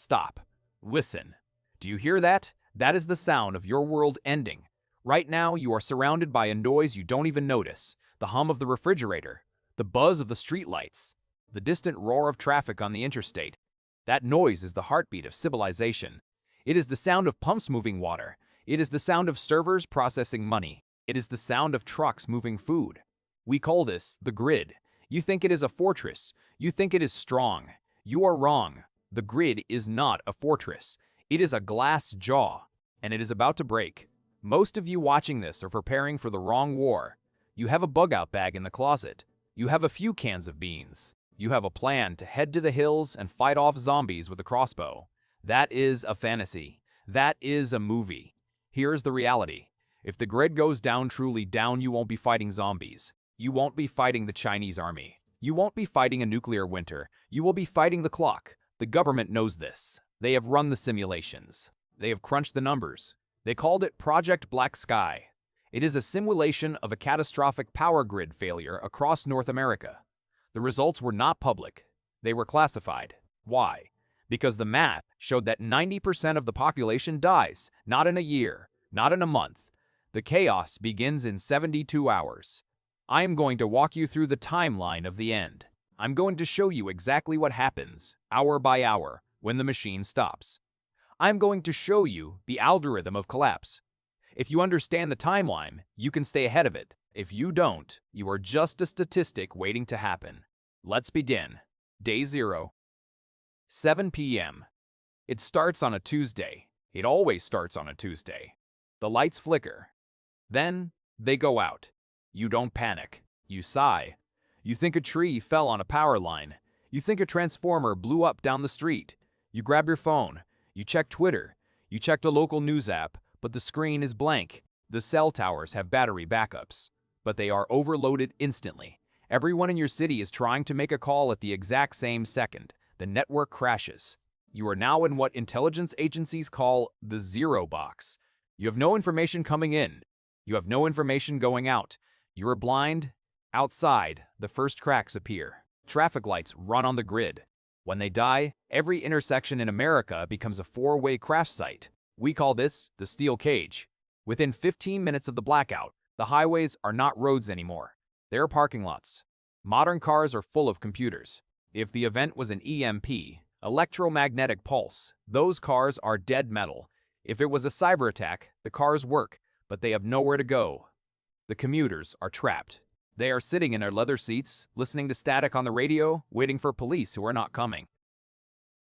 Stop. Listen. Do you hear that? That is the sound of your world ending. Right now, you are surrounded by a noise you don't even notice. The hum of the refrigerator, the buzz of the streetlights, the distant roar of traffic on the interstate. That noise is the heartbeat of civilization. It is the sound of pumps moving water. It is the sound of servers processing money. It is the sound of trucks moving food. We call this the grid. You think it is a fortress. You think it is strong. You are wrong. The grid is not a fortress. It is a glass jaw, and it is about to break. Most of you watching this are preparing for the wrong war. You have a bug-out bag in the closet. You have a few cans of beans. You have a plan to head to the hills and fight off zombies with a crossbow. That is a fantasy. That is a movie. Here's the reality. If the grid goes down, truly down, you won't be fighting zombies. You won't be fighting the Chinese army. You won't be fighting a nuclear winter. You will be fighting the clock. The government knows this. They have run the simulations. They have crunched the numbers. They called it Project Black Sky. It is a simulation of a catastrophic power grid failure across North America. The results were not public. They were classified. Why? Because the math showed that 90% of the population dies, not in a year, not in a month. The chaos begins in 72 hours. I am going to walk you through the timeline of the end. I'm going to show you exactly what happens, hour by hour, when the machine stops. I'm going to show you the algorithm of collapse. If you understand the timeline, you can stay ahead of it. If you don't, you are just a statistic waiting to happen. Let's begin. Day 0. 7 p.m. It starts on a Tuesday. It always starts on a Tuesday. The lights flicker. Then, they go out. You don't panic. You sigh. You think a tree fell on a power line. You think a transformer blew up down the street. You grab your phone. You check Twitter. You check the local news app, but the screen is blank. The cell towers have battery backups, but they are overloaded instantly. Everyone in your city is trying to make a call at the exact same second. The network crashes. You are now in what intelligence agencies call the zero box. You have no information coming in. You have no information going out. You are blind. Outside, the first cracks appear. Traffic lights run on the grid. When they die, every intersection in America becomes a four-way crash site. We call this the steel cage. Within 15 minutes of the blackout, the highways are not roads anymore. They are parking lots. Modern cars are full of computers. If the event was an EMP, electromagnetic pulse, those cars are dead metal. If it was a cyber attack, the cars work, but they have nowhere to go. The commuters are trapped. They are sitting in their leather seats, listening to static on the radio, waiting for police who are not coming.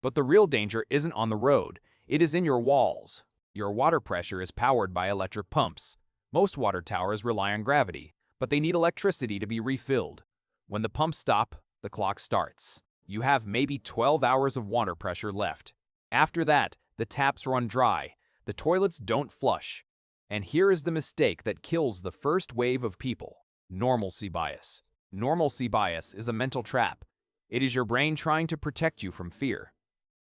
But the real danger isn't on the road. It is in your walls. Your water pressure is powered by electric pumps. Most water towers rely on gravity, but they need electricity to be refilled. When the pumps stop, the clock starts. You have maybe 12 hours of water pressure left. After that, the taps run dry. The toilets don't flush. And here is the mistake that kills the first wave of people. Normalcy bias. Normalcy bias is a mental trap. It is your brain trying to protect you from fear.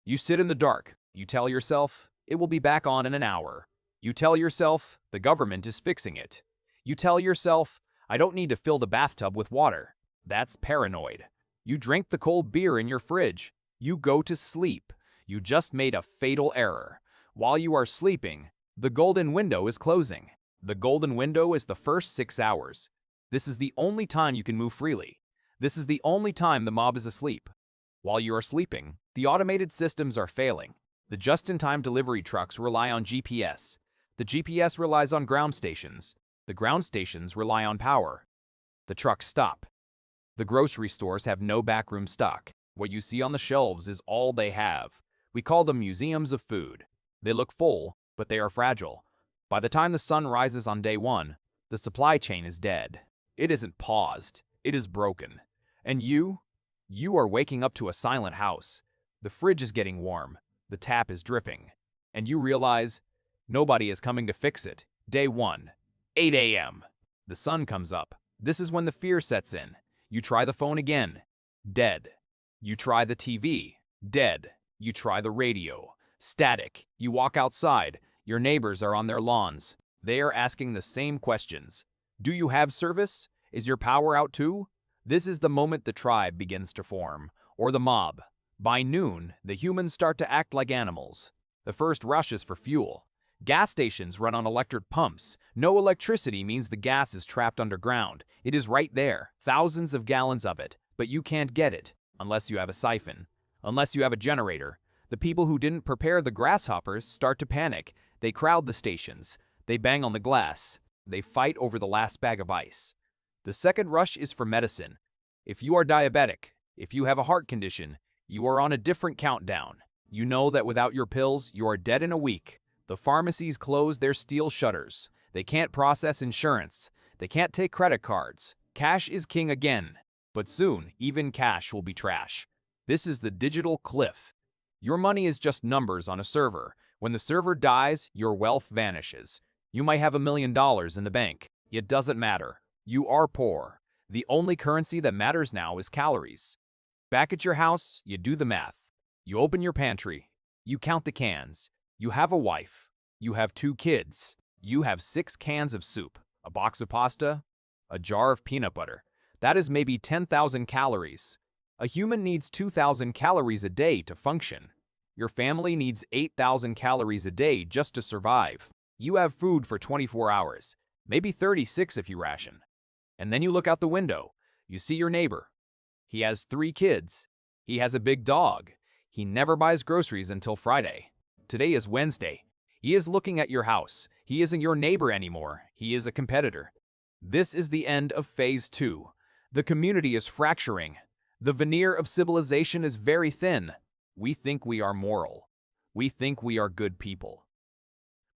You sit in the dark. You tell yourself, it will be back on in an hour. You tell yourself, the government is fixing it. You tell yourself, I don't need to fill the bathtub with water. That's paranoid. You drink the cold beer in your fridge. You go to sleep. You just made a fatal error. While you are sleeping, the golden window is closing. The golden window is the first 6 hours. This is the only time you can move freely. This is the only time the mob is asleep. While you are sleeping, the automated systems are failing. The just-in-time delivery trucks rely on GPS. The GPS relies on ground stations. The ground stations rely on power. The trucks stop. The grocery stores have no backroom stock. What you see on the shelves is all they have. We call them museums of food. They look full, but they are fragile. By the time the sun rises on day 1, the supply chain is dead. It isn't paused. It is broken. And you are waking up to a silent house. The fridge is getting warm. The tap is dripping. And you realize nobody is coming to fix it. Day 1, 8 a.m. The sun comes up. This is when the fear sets in. You try the phone again. Dead. You try the TV. Dead. You try the radio. Static. You walk outside. Your neighbors are on their lawns. They are asking the same questions. Do you have service? Is your power out too? This is the moment the tribe begins to form, or the mob. By noon, the humans start to act like animals. The first rush is for fuel. Gas stations run on electric pumps. No electricity means the gas is trapped underground. It is right there, thousands of gallons of it, but you can't get it, unless you have a siphon, unless you have a generator. The people who didn't prepare the grasshoppers start to panic. They crowd the stations. They bang on the glass. They fight over the last bag of ice. The second rush is for medicine. If you are diabetic, if you have a heart condition, you are on a different countdown. You know that without your pills, you are dead in a week. The pharmacies close their steel shutters. They can't process insurance. They can't take credit cards. Cash is king again. But soon, even cash will be trash. This is the digital cliff. Your money is just numbers on a server. When the server dies, your wealth vanishes. You might have $1 million in the bank. It doesn't matter. You are poor. The only currency that matters now is calories. Back at your house, you do the math. You open your pantry. You count the cans. You have a wife. You have 2 kids. You have 6 cans of soup, a box of pasta, a jar of peanut butter. That is maybe 10,000 calories. A human needs 2,000 calories a day to function. Your family needs 8,000 calories a day just to survive. You have food for 24 hours, maybe 36 if you ration. And then you look out the window. You see your neighbor. He has 3 kids. He has a big dog. He never buys groceries until Friday. Today is Wednesday. He is looking at your house. He isn't your neighbor anymore. He is a competitor. This is the end of Phase 2. The community is fracturing. The veneer of civilization is very thin. We think we are moral. We think we are good people.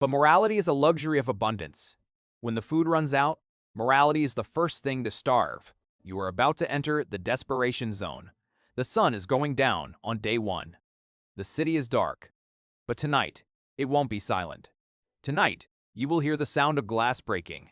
But morality is a luxury of abundance. When the food runs out, morality is the first thing to starve. You are about to enter the desperation zone. The sun is going down on day 1. The city is dark. But tonight, it won't be silent. Tonight, you will hear the sound of glass breaking.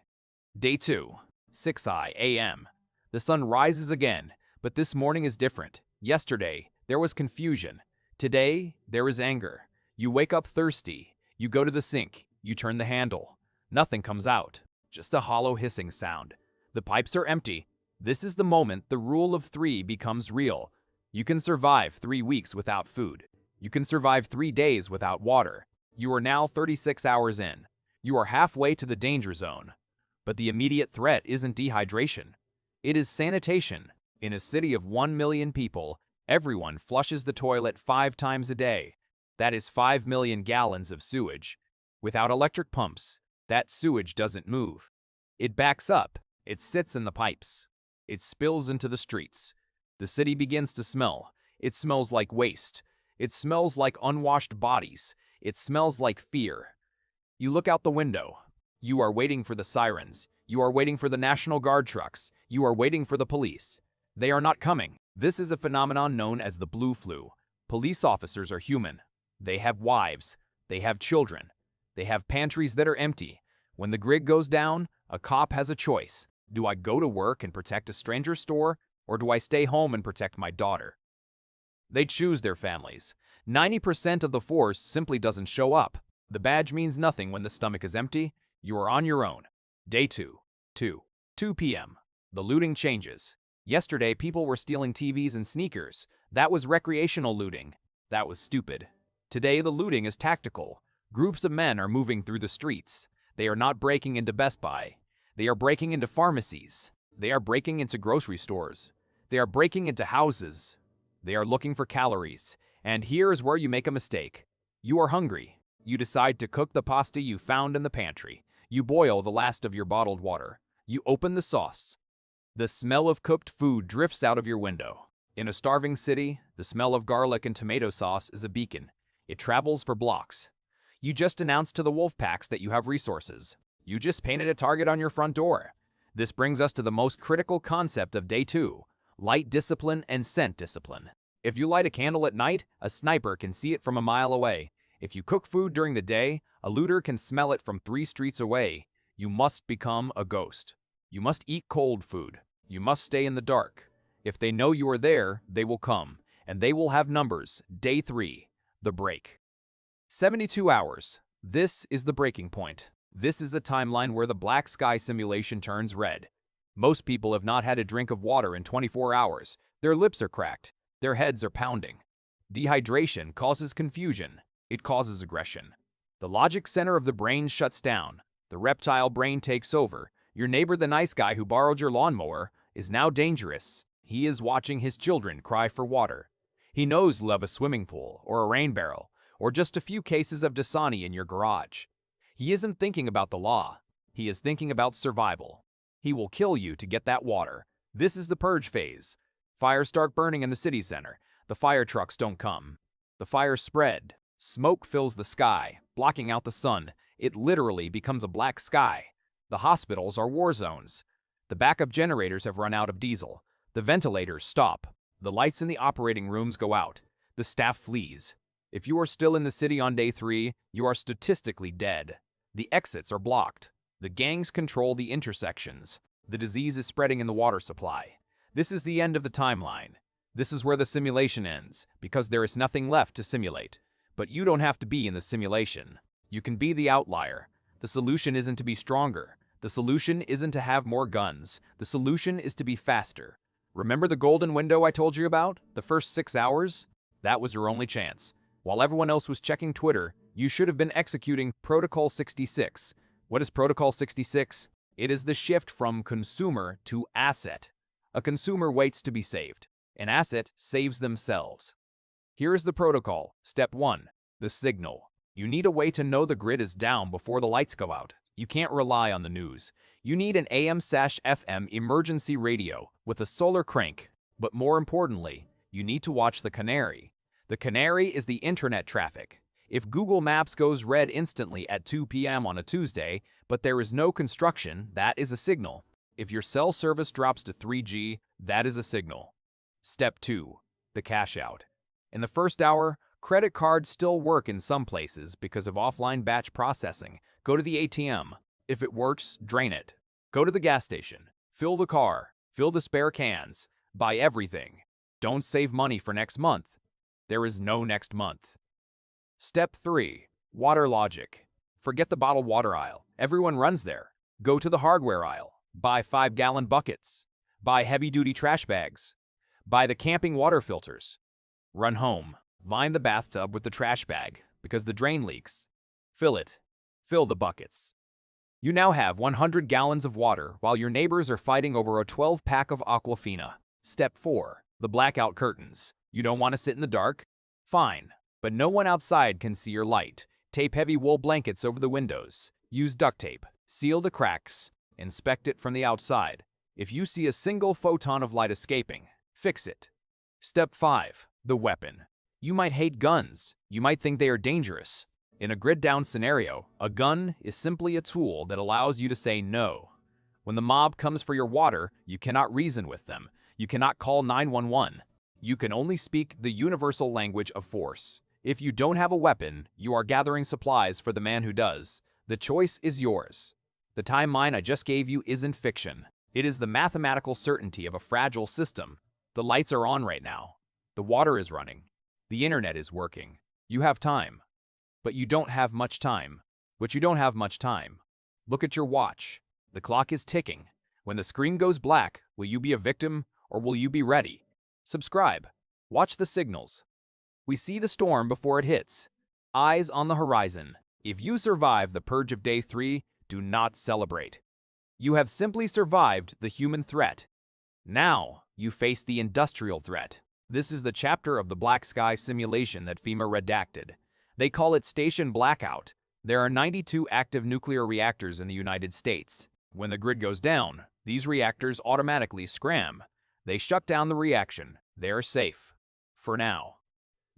Day 2, 6 a.m. The sun rises again, but this morning is different. Yesterday, there was confusion. Today, there is anger. You wake up thirsty. You go to the sink. You turn the handle. Nothing comes out. Just a hollow hissing sound. The pipes are empty. This is the moment the rule of 3 becomes real. You can survive 3 weeks without food. You can survive 3 days without water. You are now 36 hours in. You are halfway to the danger zone. But the immediate threat isn't dehydration. It is sanitation. In a city of 1 million people, everyone flushes the toilet 5 times a day. That is 5 million gallons of sewage. Without electric pumps, that sewage doesn't move. It backs up. It sits in the pipes. It spills into the streets. The city begins to smell. It smells like waste. It smells like unwashed bodies. It smells like fear. You look out the window. You are waiting for the sirens. You are waiting for the National Guard trucks. You are waiting for the police. They are not coming. This is a phenomenon known as the blue flu. Police officers are human. They have wives. They have children. They have pantries that are empty. When the grid goes down, a cop has a choice. Do I go to work and protect a stranger's store, or do I stay home and protect my daughter? They choose their families. 90% of the force simply doesn't show up. The badge means nothing when the stomach is empty. You are on your own. Day 2. 2 p.m. The looting changes. Yesterday, people were stealing TVs and sneakers. That was recreational looting. That was stupid. Today, the looting is tactical. Groups of men are moving through the streets. They are not breaking into Best Buy. They are breaking into pharmacies. They are breaking into grocery stores. They are breaking into houses. They are looking for calories. And here is where you make a mistake. You are hungry. You decide to cook the pasta you found in the pantry. You boil the last of your bottled water. You open the sauce. The smell of cooked food drifts out of your window. In a starving city, the smell of garlic and tomato sauce is a beacon. It travels for blocks. You just announced to the wolf packs that you have resources. You just painted a target on your front door. This brings us to the most critical concept of day 2, light discipline and scent discipline. If you light a candle at night, a sniper can see it from a mile away. If you cook food during the day, a looter can smell it from 3 streets away. You must become a ghost. You must eat cold food. You must stay in the dark. If they know you are there, they will come, and they will have numbers. Day 3, the break. 72 hours. This is the breaking point. This is a timeline where the black sky simulation turns red. Most people have not had a drink of water in 24 hours. Their lips are cracked. Their heads are pounding. Dehydration causes confusion. It causes aggression. The logic center of the brain shuts down. The reptile brain takes over. Your neighbor, the nice guy who borrowed your lawnmower, is now dangerous. He is watching his children cry for water. He knows you'll have a swimming pool, or a rain barrel, or just a few cases of Dasani in your garage. He isn't thinking about the law. He is thinking about survival. He will kill you to get that water. This is the purge phase. Fires start burning in the city center. The fire trucks don't come. The fires spread. Smoke fills the sky, blocking out the sun. It literally becomes a black sky. The hospitals are war zones. The backup generators have run out of diesel. The ventilators stop. The lights in the operating rooms go out. The staff flees. If you are still in the city on day 3, you are statistically dead. The exits are blocked. The gangs control the intersections. The disease is spreading in the water supply. This is the end of the timeline. This is where the simulation ends, because there is nothing left to simulate. But you don't have to be in the simulation. You can be the outlier. The solution isn't to be stronger. The solution isn't to have more guns. The solution is to be faster. Remember the golden window I told you about? The first 6 hours? That was your only chance. While everyone else was checking Twitter, you should have been executing Protocol 66. What is Protocol 66? It is the shift from consumer to asset. A consumer waits to be saved. An asset saves themselves. Here is the protocol. Step 1. The signal. You need a way to know the grid is down before the lights go out. You can't rely on the news. You need an AM/FM emergency radio with a solar crank. But more importantly, you need to watch the canary. The canary is the internet traffic. If Google Maps goes red instantly at 2 p.m. on a Tuesday, but there is no construction, that is a signal. If your cell service drops to 3G, that is a signal. Step 2. The cash out. In the first hour, credit cards still work in some places because of offline batch processing. Go to the ATM. If it works, drain it. Go to the gas station. Fill the car. Fill the spare cans. Buy everything. Don't save money for next month. There is no next month. Step 3. Water logic. Forget the bottled water aisle. Everyone runs there. Go to the hardware aisle. Buy 5-gallon buckets. Buy heavy-duty trash bags. Buy the camping water filters. Run home. Line the bathtub with the trash bag because the drain leaks. Fill it. Fill the buckets. You now have 100 gallons of water while your neighbors are fighting over a 12-pack of Aquafina. Step 4. The blackout curtains. You don't want to sit in the dark? Fine. But no one outside can see your light. Tape heavy wool blankets over the windows. Use duct tape. Seal the cracks. Inspect it from the outside. If you see a single photon of light escaping, fix it. Step 5. The weapon. You might hate guns. You might think they are dangerous. In a grid-down scenario, a gun is simply a tool that allows you to say no. When the mob comes for your water, you cannot reason with them. You cannot call 911. You can only speak the universal language of force. If you don't have a weapon, you are gathering supplies for the man who does. The choice is yours. The timeline I just gave you isn't fiction. It is the mathematical certainty of a fragile system. The lights are on right now. The water is running. The internet is working. You have time. But you don't have much time. But you don't have much time. Look at your watch. The clock is ticking. When the screen goes black, will you be a victim or will you be ready? Subscribe. Watch the signals. We see the storm before it hits. Eyes on the horizon. If you survive the purge of day 3, do not celebrate. You have simply survived the human threat. Now, you face the industrial threat. This is the chapter of the black sky simulation that FEMA redacted. They call it Station Blackout. There are 92 active nuclear reactors in the United States. When the grid goes down, these reactors automatically scram. They shut down the reaction. They are safe. For now.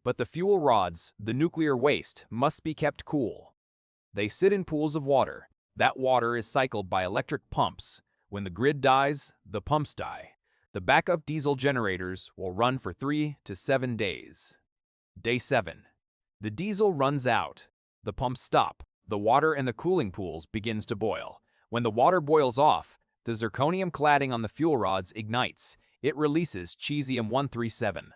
But the fuel rods, the nuclear waste, must be kept cool. They sit in pools of water. That water is cycled by electric pumps. When the grid dies, the pumps die. The backup diesel generators will run for 3 to 7 days. Day 7. The diesel runs out. The pumps stop. The water in the cooling pools begins to boil. When the water boils off, the zirconium cladding on the fuel rods ignites. It releases cesium-137.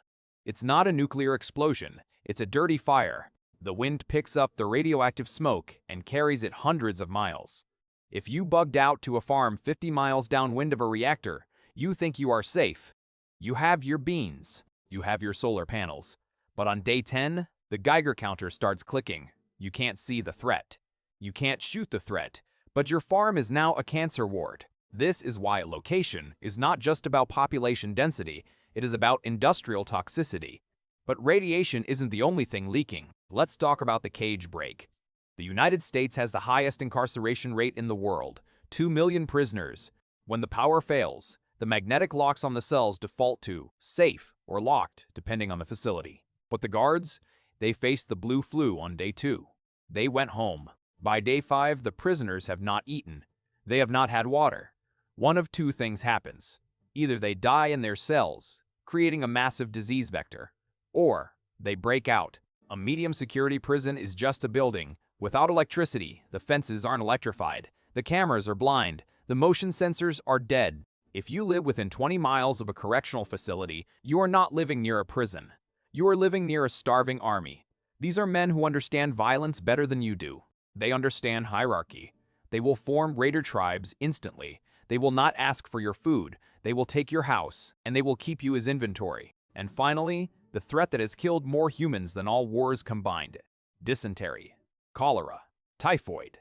It's not a nuclear explosion. It's a dirty fire. The wind picks up the radioactive smoke and carries it hundreds of miles. If you bugged out to a farm 50 miles downwind of a reactor, you think you are safe. You have your beans. You have your solar panels. But on day 10, the Geiger counter starts clicking. You can't see the threat. You can't shoot the threat, but your farm is now a cancer ward. This is why location is not just about population density, it is about industrial toxicity. But radiation isn't the only thing leaking. Let's talk about the cage break. The United States has the highest incarceration rate in the world, 2 million prisoners. When the power fails, the magnetic locks on the cells default to safe or locked, depending on the facility. But the guards, they faced the blue flu on day 2. They went home. By day 5, the prisoners have not eaten. They have not had water. One of two things happens. Either they die in their cells, creating a massive disease vector, or they break out. A medium security prison is just a building. Without electricity, the fences aren't electrified, the cameras are blind, the motion sensors are dead. If you live within 20 miles of a correctional facility, you are not living near a prison. You are living near a starving army. These are men who understand violence better than you do. They understand hierarchy. They will form raider tribes instantly. They will not ask for your food. They will take your house, and they will keep you as inventory. And finally, the threat that has killed more humans than all wars combined: dysentery, cholera, typhoid.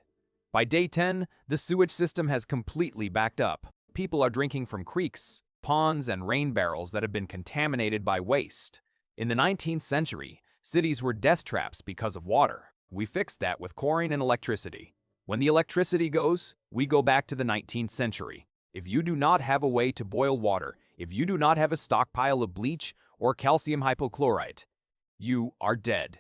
By day 10, the sewage system has completely backed up. People are drinking from creeks, ponds, and rain barrels that have been contaminated by waste. In the 19th century, cities were death traps because of water. We fixed that with chlorine and electricity. When the electricity goes, we go back to the 19th century. If you do not have a way to boil water, if you do not have a stockpile of bleach or calcium hypochlorite, you are dead.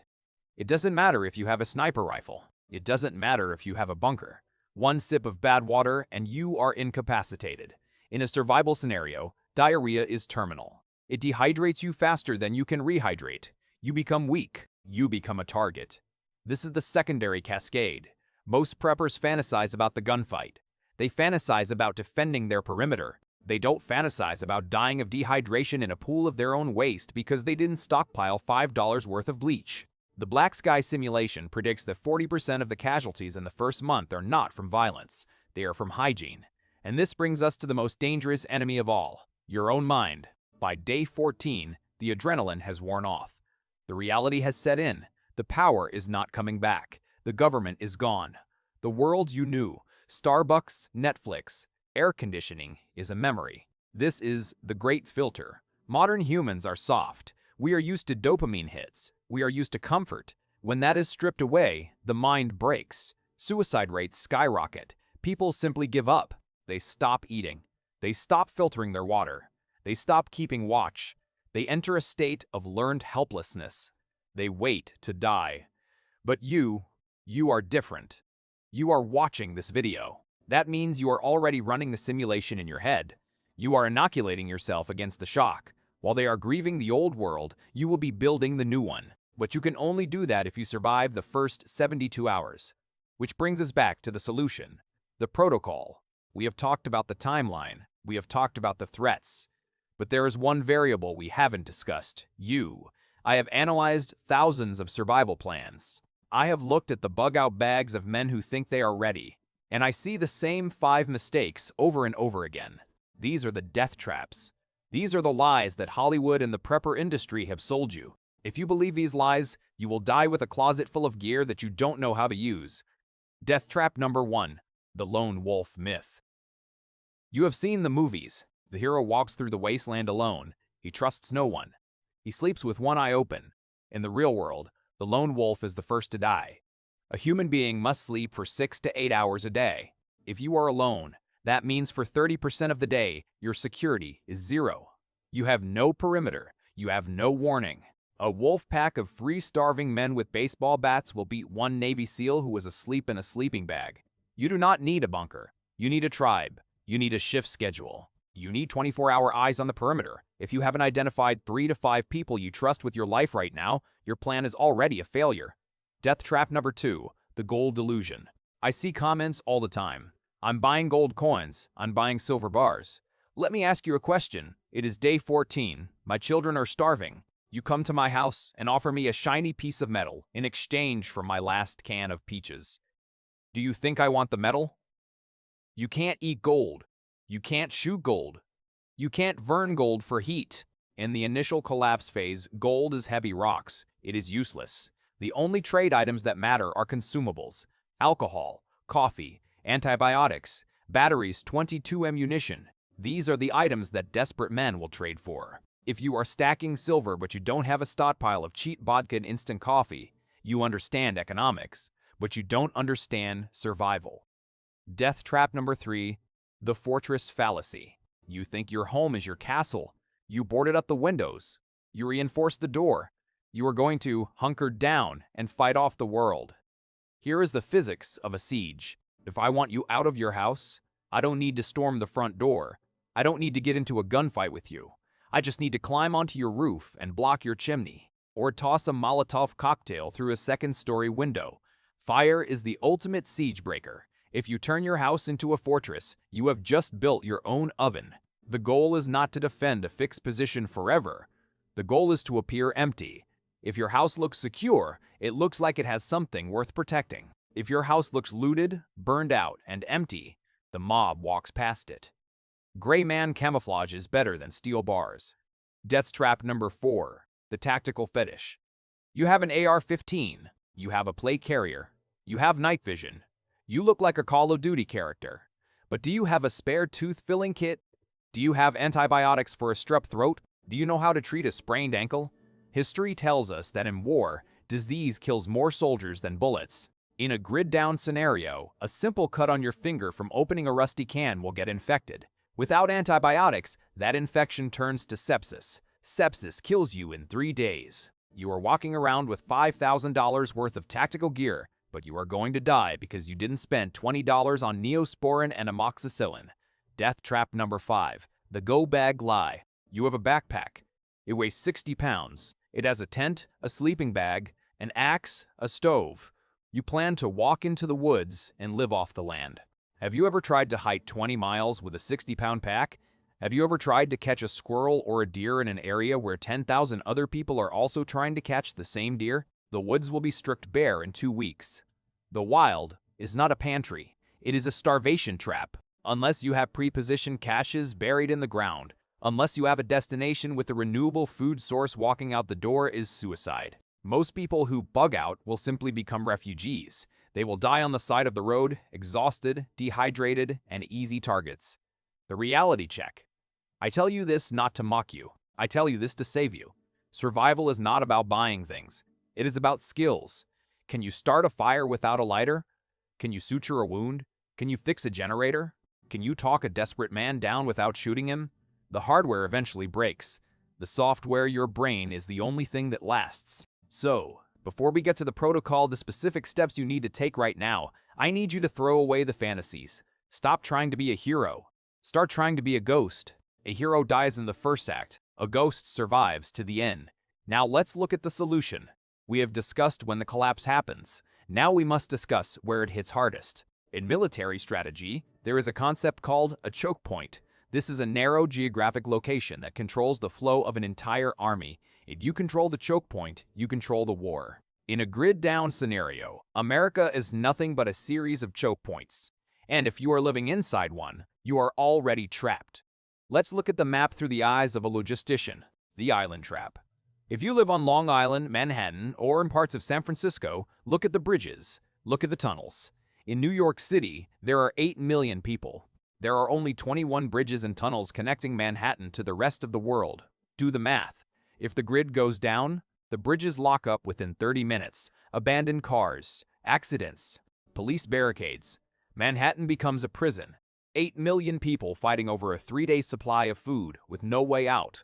It doesn't matter if you have a sniper rifle. It doesn't matter if you have a bunker. One sip of bad water and you are incapacitated. In a survival scenario, diarrhea is terminal. It dehydrates you faster than you can rehydrate. You become weak. You become a target. This is the secondary cascade. Most preppers fantasize about the gunfight. They fantasize about defending their perimeter. They don't fantasize about dying of dehydration in a pool of their own waste because they didn't stockpile $5 worth of bleach. The Black Sky simulation predicts that 40% of the casualties in the first month are not from violence. They are from hygiene. And this brings us to the most dangerous enemy of all, your own mind. By day 14, the adrenaline has worn off. The reality has set in. The power is not coming back. The government is gone. The world you knew, Starbucks, Netflix, air conditioning, is a memory. This is the great filter. Modern humans are soft. We are used to dopamine hits. We are used to comfort. When that is stripped away, the mind breaks. Suicide rates skyrocket. People simply give up. They stop eating. They stop filtering their water. They stop keeping watch. They enter a state of learned helplessness. They wait to die. But you are different. You are watching this video. That means you are already running the simulation in your head. You are inoculating yourself against the shock. While they are grieving the old world, you will be building the new one. But you can only do that if you survive the first 72 hours. Which brings us back to the solution, the protocol. We have talked about the timeline. We have talked about the threats. But there is one variable we haven't discussed: you. I have analyzed thousands of survival plans. I have looked at the bug-out bags of men who think they are ready, and I see the same 5 mistakes over and over again. These are the death traps. These are the lies that Hollywood and the prepper industry have sold you. If you believe these lies, you will die with a closet full of gear that you don't know how to use. Death trap number 1, the lone wolf myth. You have seen the movies. The hero walks through the wasteland alone. He trusts no one. He sleeps with one eye open. In the real world, the lone wolf is the first to die. A human being must sleep for 6 to 8 hours a day. If you are alone, that means for 30% of the day, your security is 0. You have no perimeter. You have no warning. A wolf pack of free-starving men with baseball bats will beat one Navy SEAL who is asleep in a sleeping bag. You do not need a bunker. You need a tribe. You need a shift schedule. You need 24-hour eyes on the perimeter. If you haven't identified 3 to 5 people you trust with your life right now, your plan is already a failure. Death trap number 2, the gold delusion. I see comments all the time. I'm buying gold coins. I'm buying silver bars. Let me ask you a question. It is day 14. My children are starving. You come to my house and offer me a shiny piece of metal in exchange for my last can of peaches. Do you think I want the metal? You can't eat gold. You can't shoot gold. You can't burn gold for heat. In the initial collapse phase, gold is heavy rocks. It is useless. The only trade items that matter are consumables: alcohol, coffee, antibiotics, batteries, 22 ammunition. These are the items that desperate men will trade for. If you are stacking silver but you don't have a stockpile of cheap vodka and instant coffee, you understand economics, but you don't understand survival. Death trap number 3, the fortress fallacy. You think your home is your castle. You boarded up the windows. You reinforced the door. You are going to hunker down and fight off the world. Here is the physics of a siege. If I want you out of your house, I don't need to storm the front door. I don't need to get into a gunfight with you. I just need to climb onto your roof and block your chimney, or toss a Molotov cocktail through a second-story window. Fire is the ultimate siege breaker. If you turn your house into a fortress, you have just built your own oven. The goal is not to defend a fixed position forever. The goal is to appear empty. If your house looks secure, it looks like it has something worth protecting. If your house looks looted, burned out, and empty, the mob walks past it. Gray man camouflage is better than steel bars. Death trap number 4, the tactical fetish. You have an AR-15. You have a plate carrier. You have night vision. You look like a Call of Duty character. But do you have a spare tooth-filling kit? Do you have antibiotics for a strep throat? Do you know how to treat a sprained ankle? History tells us that in war, disease kills more soldiers than bullets. In a grid-down scenario, a simple cut on your finger from opening a rusty can will get infected. Without antibiotics, that infection turns to sepsis. Sepsis kills you in 3 days. You are walking around with $5,000 worth of tactical gear, but you are going to die because you didn't spend $20 on Neosporin and amoxicillin. Death trap number 5, the go bag lie. You have a backpack. It weighs 60 pounds. It has a tent, a sleeping bag, an axe, a stove. You plan to walk into the woods and live off the land. Have you ever tried to hike 20 miles with a 60-pound pack? Have you ever tried to catch a squirrel or a deer in an area where 10,000 other people are also trying to catch the same deer? The woods will be stripped bare in 2 weeks. The wild is not a pantry. It is a starvation trap. Unless you have pre-positioned caches buried in the ground, unless you have a destination with a renewable food source, walking out the door is suicide. Most people who bug out will simply become refugees. They will die on the side of the road, exhausted, dehydrated, and easy targets. The reality check. I tell you this not to mock you. I tell you this to save you. Survival is not about buying things. It is about skills. Can you start a fire without a lighter? Can you suture a wound? Can you fix a generator? Can you talk a desperate man down without shooting him? The hardware eventually breaks. The software, your brain, is the only thing that lasts. So, before we get to the protocol, the specific steps you need to take right now, I need you to throw away the fantasies. Stop trying to be a hero. Start trying to be a ghost. A hero dies in the first act. A ghost survives to the end. Now let's look at the solution. We have discussed when the collapse happens. Now we must discuss where it hits hardest. In military strategy, there is a concept called a choke point. This is a narrow geographic location that controls the flow of an entire army. If you control the choke point, you control the war. In a grid-down scenario, America is nothing but a series of choke points. And if you are living inside one, you are already trapped. Let's look at the map through the eyes of a logistician, the island trap. If you live on Long Island, Manhattan, or in parts of San Francisco, look at the bridges, look at the tunnels. In New York City, there are 8 million people. There are only 21 bridges and tunnels connecting Manhattan to the rest of the world. Do the math. If the grid goes down, the bridges lock up within 30 minutes. Abandoned cars, accidents, police barricades. Manhattan becomes a prison. 8 million people fighting over a 3-day supply of food with no way out.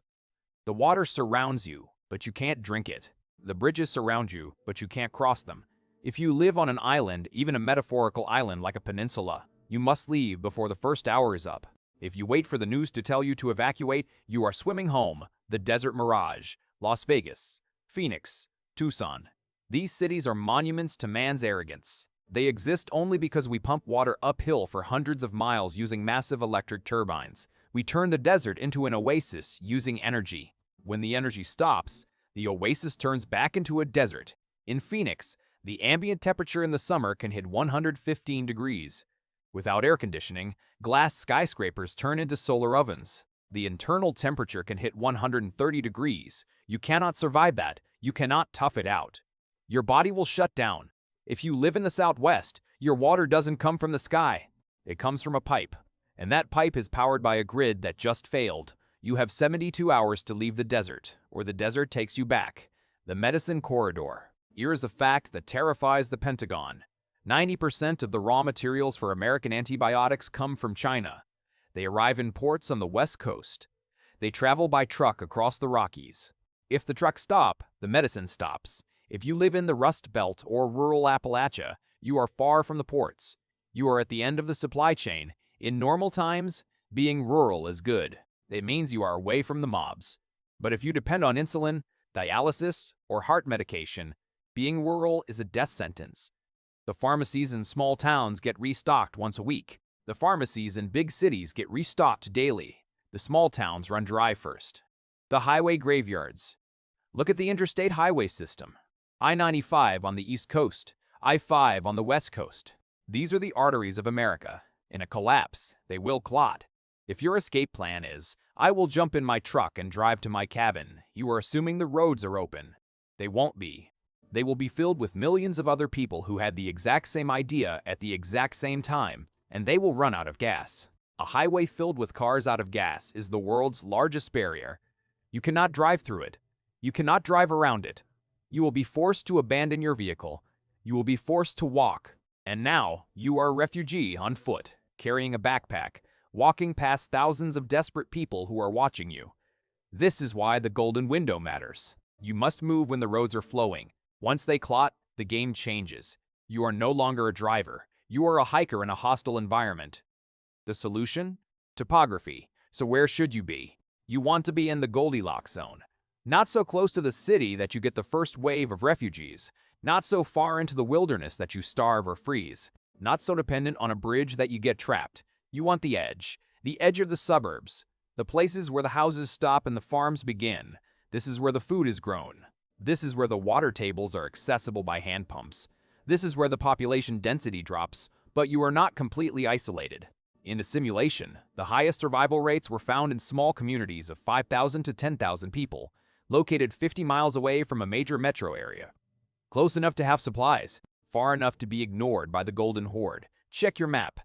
The water surrounds you, but you can't drink it. The bridges surround you, but you can't cross them. If you live on an island, even a metaphorical island like a peninsula, you must leave before the first hour is up. If you wait for the news to tell you to evacuate, you are swimming home. The desert mirage, Las Vegas, Phoenix, Tucson. These cities are monuments to man's arrogance. They exist only because we pump water uphill for hundreds of miles using massive electric turbines. We turn the desert into an oasis using energy. When the energy stops, the oasis turns back into a desert. In Phoenix, the ambient temperature in the summer can hit 115 degrees. Without air conditioning, glass skyscrapers turn into solar ovens. The internal temperature can hit 130 degrees. You cannot survive that. You cannot tough it out. Your body will shut down. If you live in the Southwest, your water doesn't come from the sky. It comes from a pipe. And that pipe is powered by a grid that just failed. You have 72 hours to leave the desert, or the desert takes you back. The medicine corridor. Here is a fact that terrifies the Pentagon. 90% of the raw materials for American antibiotics come from China. They arrive in ports on the West Coast. They travel by truck across the Rockies. If the trucks stop, the medicine stops. If you live in the Rust Belt or rural Appalachia, you are far from the ports. You are at the end of the supply chain. In normal times, being rural is good. It means you are away from the mobs. But if you depend on insulin, dialysis, or heart medication, being rural is a death sentence. The pharmacies in small towns get restocked once a week. The pharmacies in big cities get restocked daily. The small towns run dry first. The highway graveyards. Look at the interstate highway system. I-95 on the East Coast, I-5 on the West Coast. These are the arteries of America. In a collapse, they will clot. If your escape plan is, I will jump in my truck and drive to my cabin, you are assuming the roads are open. They won't be. They will be filled with millions of other people who had the exact same idea at the exact same time, and they will run out of gas. A highway filled with cars out of gas is the world's largest barrier. You cannot drive through it. You cannot drive around it. You will be forced to abandon your vehicle. You will be forced to walk. And now, you are a refugee on foot, carrying a backpack, walking past thousands of desperate people who are watching you. This is why the golden window matters. You must move when the roads are flowing. Once they clot, the game changes. You are no longer a driver. You are a hiker in a hostile environment. The solution? Topography. So where should you be? You want to be in the Goldilocks zone. Not so close to the city that you get the first wave of refugees. Not so far into the wilderness that you starve or freeze. Not so dependent on a bridge that you get trapped. You want the edge of the suburbs. The places where the houses stop and the farms begin. This is where the food is grown. This is where the water tables are accessible by hand pumps. This is where the population density drops, but you are not completely isolated. In the simulation, the highest survival rates were found in small communities of 5,000 to 10,000 people, located 50 miles away from a major metro area. Close enough to have supplies, far enough to be ignored by the Golden Horde. Check your map.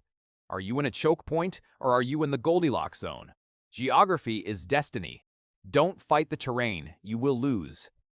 Are you in a choke point, or are you in the Goldilocks zone? Geography is destiny. Don't fight the terrain, you will lose.